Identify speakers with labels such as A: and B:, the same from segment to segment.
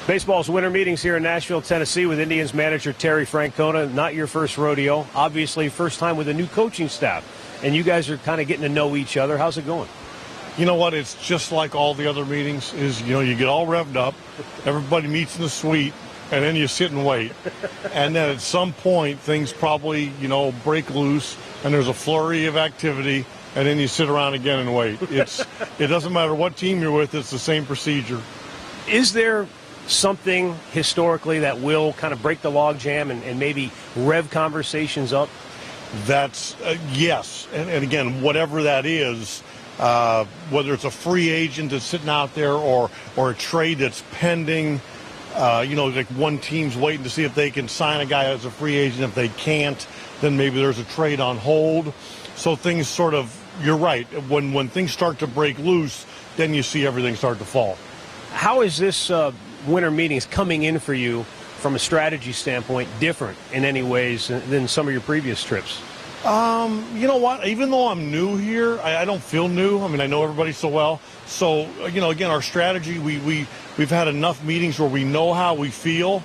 A: Baseball's winter meetings here in Nashville, Tennessee with Indians manager Terry Francona. Not your first rodeo. Obviously, first time with a new coaching staff. And you guys are kind of getting to know each other. How's it going?
B: You know what? It's just like all the other meetings is, you get all revved up. Everybody meets in the suite, and then you sit and wait. And then at some point, things probably, break loose, and there's a flurry of activity, and then you sit around again and wait. It doesn't matter what team you're with. It's the same procedure.
A: Is there something historically that will kind of break the logjam and maybe rev conversations up?
B: That's yes. And again, whatever that is, whether it's a free agent that's sitting out there or a trade that's pending, like one team's waiting to see if they can sign a guy as a free agent. If they can't, then maybe there's a trade on hold. So things sort of, you're right. When things start to break loose, then you see everything start to fall.
A: How is this winter meetings coming in for you from a strategy standpoint different in any ways than some of your previous trips?
B: You know what? Even though I'm new here, I don't feel new. I mean, I know everybody so well. So, again, our strategy, we've had enough meetings where we know how we feel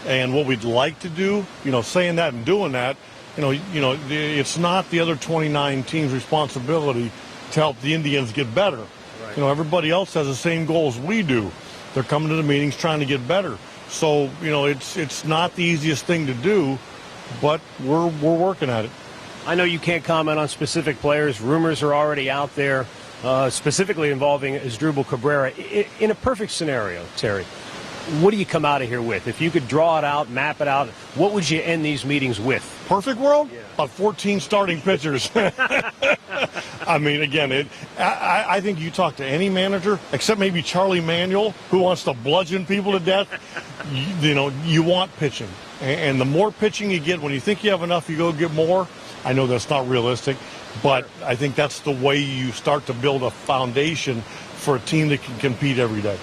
B: and what we'd like to do. Saying that and doing that, it's not the other 29 teams' responsibility to help the Indians get better. Right. Everybody else has the same goals we do. They're coming to the meetings trying to get better. So, it's not the easiest thing to do, but we're working at it.
A: I know you can't comment on specific players. Rumors are already out there, specifically involving Asdrubal Cabrera. In a perfect scenario, Terry, what do you come out of here with? If you could draw it out, map it out, what would you end these meetings with?
B: Perfect world?
A: Yeah.
B: About 14 starting pitchers. I mean, again, I think you talk to any manager, except maybe Charlie Manuel, who wants to bludgeon people to death, you want pitching. And the more pitching you get, when you think you have enough, you go get more. I know that's not realistic, but I think that's the way you start to build a foundation for a team that can compete every day.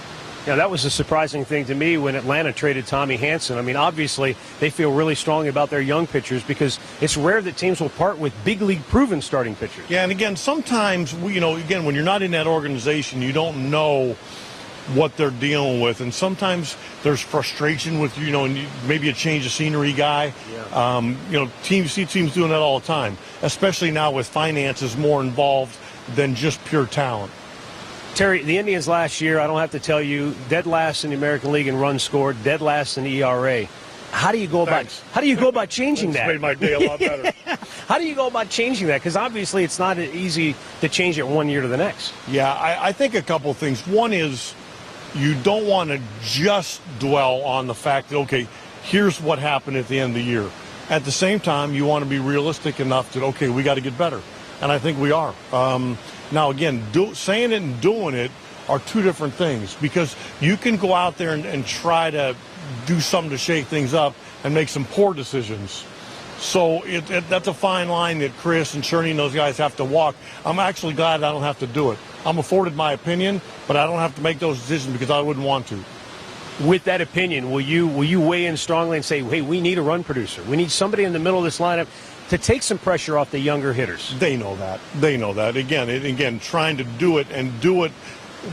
A: Yeah, that was a surprising thing to me when Atlanta traded Tommy Hanson. I mean, obviously, they feel really strongly about their young pitchers because it's rare that teams will part with big league proven starting pitchers.
B: Yeah, and again, sometimes, when you're not in that organization, you don't know what they're dealing with, and sometimes there's frustration with and maybe a change of scenery guy. Yeah. Teams doing that all the time, especially now with finances more involved than just pure talent.
A: Terry, the Indians last year, I don't have to tell you, dead last in the American League in runs scored, dead last in ERA. How do you go about changing that?
B: It's made my day a lot better.
A: How do you go about changing that? Because obviously it's not easy to change it 1 year to the next.
B: Yeah, I think a couple of things. One is you don't want to just dwell on the fact that, okay, here's what happened at the end of the year. At the same time, you want to be realistic enough that, okay, we got to get better. And I think we are. Now, again, saying it and doing it are two different things, because you can go out there and try to do something to shake things up and make some poor decisions. So that's a fine line that Chris and Cherney and those guys have to walk. I'm actually glad I don't have to do it. I'm afforded my opinion, but I don't have to make those decisions because I wouldn't want to.
A: With that opinion, will you weigh in strongly and say, hey, we need a run producer. We need somebody in the middle of this lineup to take some pressure off the younger hitters?
B: They know that. Again, trying to do it and do it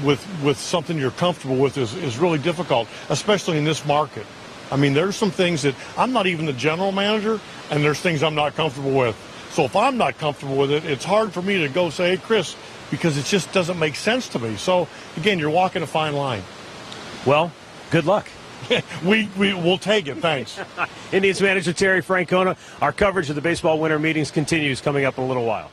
B: with something you're comfortable with is really difficult, especially in this market. I mean, there's some things that I'm not even the general manager, and there's things I'm not comfortable with. So if I'm not comfortable with it, it's hard for me to go say, hey, Chris, because it just doesn't make sense to me. So, again, you're walking a fine line.
A: Well, good luck.
B: We'll take it. Thanks.
A: Indians manager Terry Francona. Our coverage of the baseball winter meetings continues coming up in a little while.